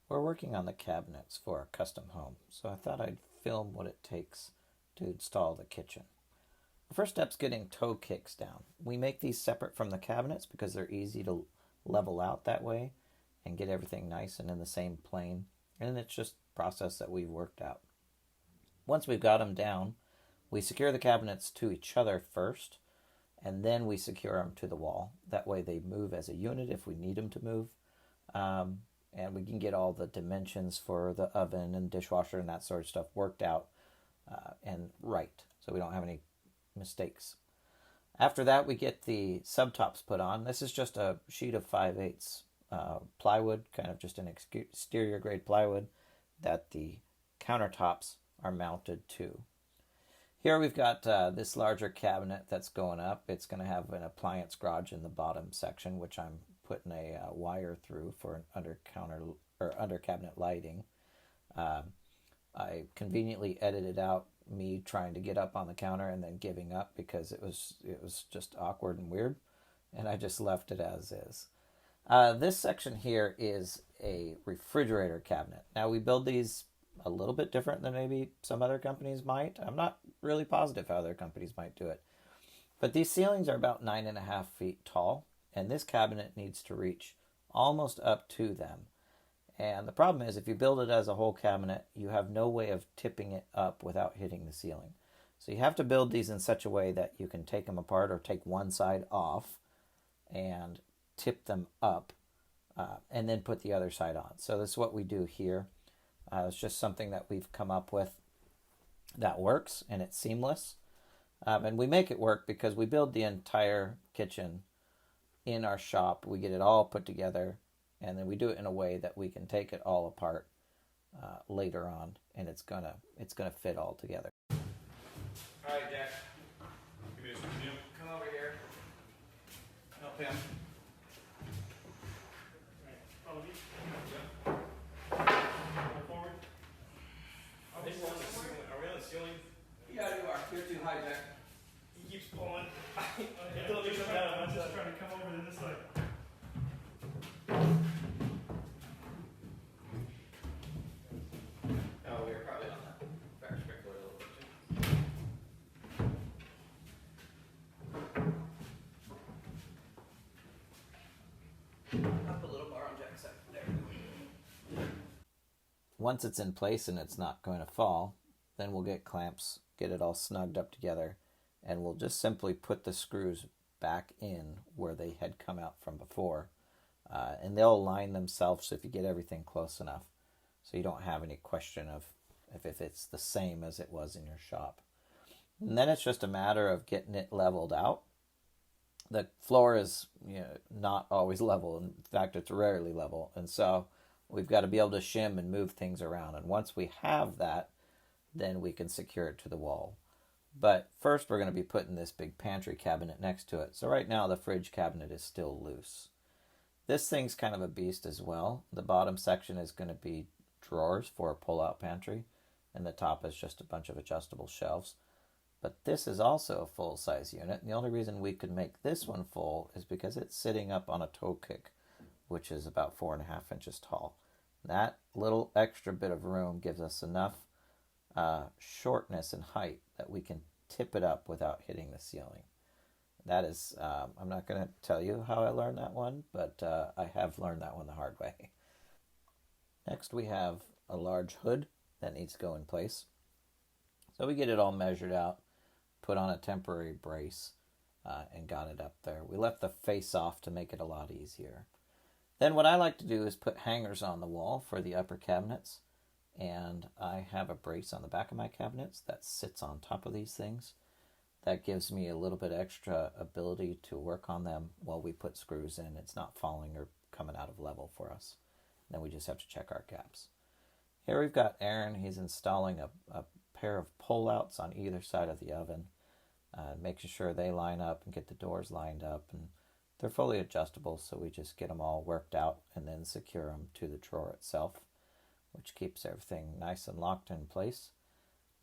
We're working on the cabinets for a custom home, so I thought I'd film what it takes to install the kitchen. The first step's getting toe kicks down. We make these separate from the cabinets because they're easy to level out that way and get everything nice and in the same plane. And it's just a process that we've worked out. Once we've got them down, we secure the cabinets to each other first, and then we secure them to the wall. That way they move as a unit if we need them to move. And we can get all the dimensions for the oven and dishwasher and that sort of stuff worked out and right, so we don't have any mistakes. After that, we get the subtops put on. This is just a sheet of 5/8 plywood, kind of just an exterior grade plywood that the countertops are mounted to. Here we've got this larger cabinet that's going up. It's going to have an appliance garage in the bottom section, which I'm putting a wire through for an under cabinet lighting. I conveniently edited out me trying to get up on the counter and then giving up because it was just awkward and weird, and I just left it as is. This section here is a refrigerator cabinet. Now we build these a little bit different than maybe some other companies might. I'm not really positive how other companies might do it. But these ceilings are about 9.5 feet tall, and this cabinet needs to reach almost up to them. And the problem is if you build it as a whole cabinet, you have no way of tipping it up without hitting the ceiling. So you have to build these in such a way that you can take them apart or take one side off and tip them up and then put the other side on. So this is what we do here. It's just something that we've come up with that works, and it's seamless. And we make it work because we build the entire kitchen in our shop. We get it all put together, and then we do it in a way that we can take it all apart later on, and it's gonna fit all together. All right, Jack. Give me this one. Come over here. Help him. Follow me. Forward. I think we're on the ceiling. Are we on the ceiling? Yeah, you are. You're too high, Jack. He keeps pulling. I'm just trying to come over to this side. Oh, we were probably on that fire sprinkler a little bit too. I'll put a little bar on Jack's side. There. Once it's in place and it's not going to fall, then we'll get clamps, get it all snugged up together, and we'll just simply put the screws back in where they had come out from before. And they'll align themselves if you get everything close enough, so you don't have any question of if it's the same as it was in your shop. And then it's just a matter of getting it leveled out. The floor is not always level. In fact, it's rarely level. And so we've got to be able to shim and move things around. And once we have that, then we can secure it to the wall. But first we're going to be putting this big pantry cabinet next to it. So right now the fridge cabinet is still loose. This thing's kind of a beast as well. The bottom section is going to be drawers for a pull-out pantry, and the top is just a bunch of adjustable shelves. But this is also a full-size unit, and the only reason we could make this one full is because it's sitting up on a toe kick, which is about 4.5 inches tall. That little extra bit of room gives us enough shortness and height that we can tip it up without hitting the ceiling. That is, I'm not going to tell you how I learned that one, but I have learned that one the hard way. Next we have a large hood that needs to go in place. So we get it all measured out, put on a temporary brace, and got it up there. We left the face off to make it a lot easier. Then what I like to do is put hangers on the wall for the upper cabinets, and I have a brace on the back of my cabinets that sits on top of these things. That gives me a little bit extra ability to work on them while we put screws in. It's not falling or coming out of level for us. Then we just have to check our gaps. Here we've got Aaron. He's installing a pair of pull-outs on either side of the oven, making sure they line up and get the doors lined up. And they're fully adjustable, so we just get them all worked out and then secure them to the drawer itself, which keeps everything nice and locked in place.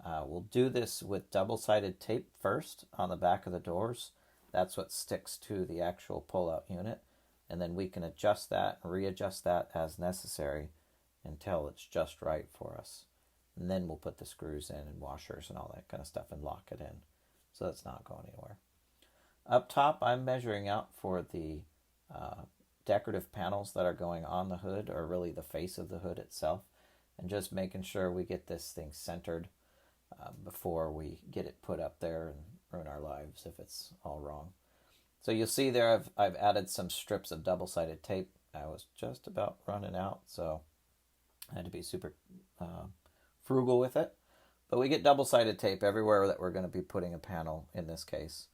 We'll do this with double-sided tape first on the back of the doors. That's what sticks to the actual pull-out unit. And then we can adjust that and readjust that as necessary until it's just right for us. And then we'll put the screws in and washers and all that kind of stuff and lock it in so it's not going anywhere. Up top, I'm measuring out for the decorative panels that are going on the hood, or really the face of the hood itself, and just making sure we get this thing centered before we get it put up there and ruin our lives if it's all wrong. So you'll see there I've added some strips of double-sided tape. I was just about running out, so I had to be super frugal with it. But we get double-sided tape everywhere that we're going to be putting a panel in this case.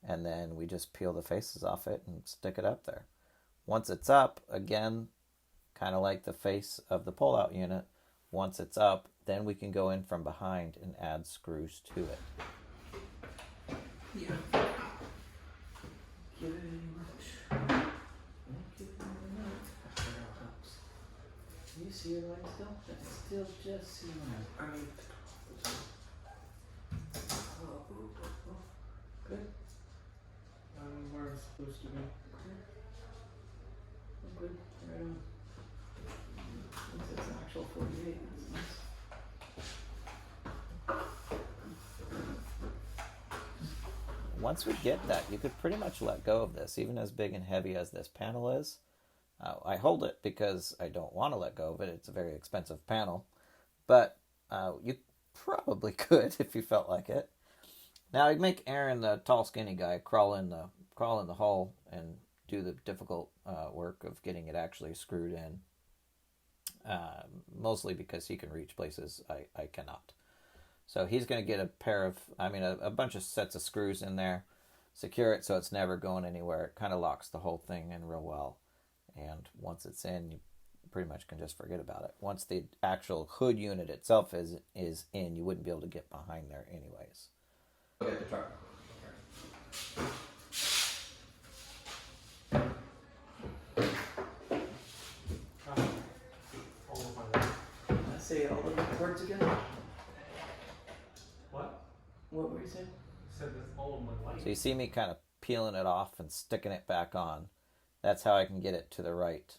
And then we just peel the faces off it and stick it up there. Once it's up, again, kind of like the face of the pull-out unit, once it's up, then we can go in from behind and add screws to it. Yeah. Give it any much. Don't give it any much. That helps. Do you see your line still? It's still just seeing it. I mean, good. Where it's supposed to be. Oh, good. Right on. It's an actual 48. That's nice. Once we get that, you could pretty much let go of this, even as big and heavy as this panel is. I hold it because I don't want to let go of it. It's a very expensive panel, but you probably could if you felt like it. Now I'd make Aaron, the tall, skinny guy, crawl in the hole and do the difficult work of getting it actually screwed in. Mostly because he can reach places I cannot. So he's going to get a bunch of sets of screws in there, secure it so it's never going anywhere. It kind of locks the whole thing in real well. And once it's in, you pretty much can just forget about it. Once the actual hood unit itself is in, you wouldn't be able to get behind there anyways. Look at the truck. Say all the words again. What? What were you saying? I said that's all of my life. So you see me kind of peeling it off and sticking it back on. That's how I can get it to the right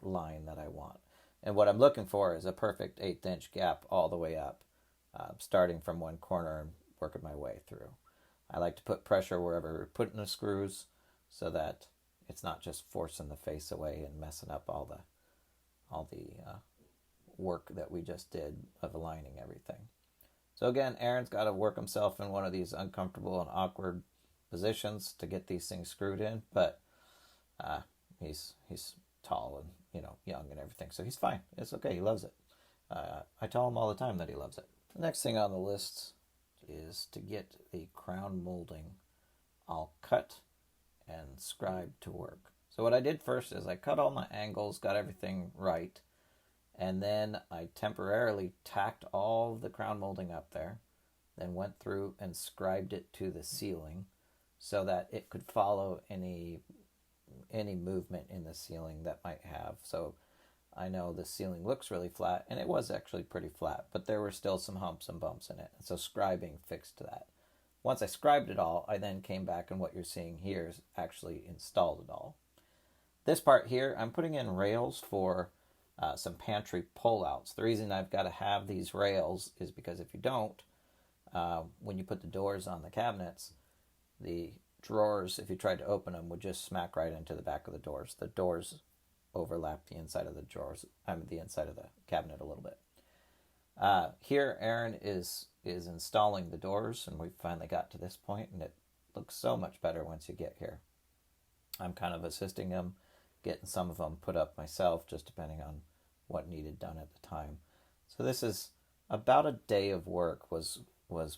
line that I want. And what I'm looking for is a perfect 1/8 inch gap all the way up, starting from one corner and working my way through. I like to put pressure wherever we're putting the screws so that it's not just forcing the face away and messing up all the work that we just did of aligning everything. So again, Aaron's got to work himself in one of these uncomfortable and awkward positions to get these things screwed in, but he's tall and young and everything, so he's fine. It's okay. He loves it. I tell him all the time that he loves it. The next thing on the list is to get the crown molding all cut and scribed to work. So what I did first is I cut all my angles, got everything right, and then I temporarily tacked all the crown molding up there, then went through and scribed it to the ceiling so that it could follow any movement in the ceiling that might have. So I know the ceiling looks really flat, and it was actually pretty flat, but there were still some humps and bumps in it. And so scribing fixed that. Once I scribed it all, I then came back, and what you're seeing here is actually installed it all. This part here, I'm putting in rails for some pantry pull-outs. The reason I've got to have these rails is because if you don't, when you put the doors on the cabinets, the drawers, if you tried to open them, would just smack right into the back of the doors. The doors overlap the inside of the drawers, the inside of the cabinet a little bit. Here, Aaron is installing the doors, and we finally got to this point, and it looks so much better once you get here. I'm kind of assisting him, getting some of them put up myself, just depending on what needed done at the time. So this is about a day of work was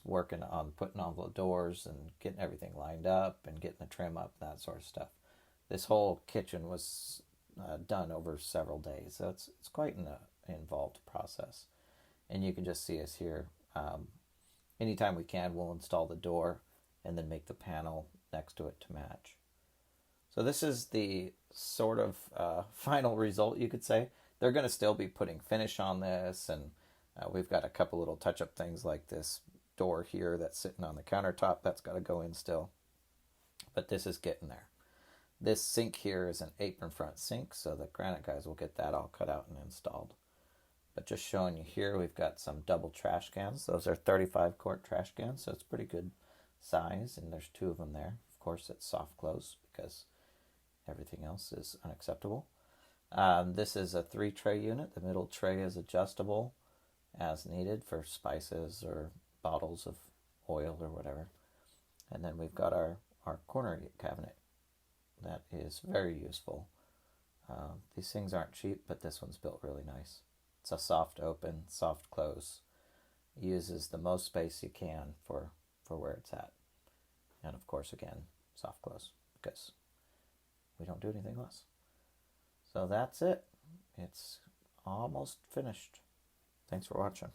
working on putting all the doors and getting everything lined up and getting the trim up, that sort of stuff. This whole kitchen was done over several days, so it's quite an involved process. And you can just see us here. Anytime we can, we'll install the door and then make the panel next to it to match. So this is the sort of final result, you could say. They're going to still be putting finish on this, and we've got a couple little touch-up things like this door here that's sitting on the countertop. That's got to go in still. But this is getting there. This sink here is an apron front sink, so the granite guys will get that all cut out and installed. But just showing you here, we've got some double trash cans. Those are 35 quart trash cans, so it's pretty good size, and there's 2 of them there. Of course, it's soft close because everything else is unacceptable. This is a 3 tray unit. The middle tray is adjustable as needed for spices or bottles of oil or whatever. And then we've got our corner cabinet. That is very useful. These things aren't cheap, but this one's built really nice. It's a soft open, soft close. It uses the most space you can for where it's at. And of course, again, soft close, because we don't do anything less. So that's it. It's almost finished. Thanks for watching.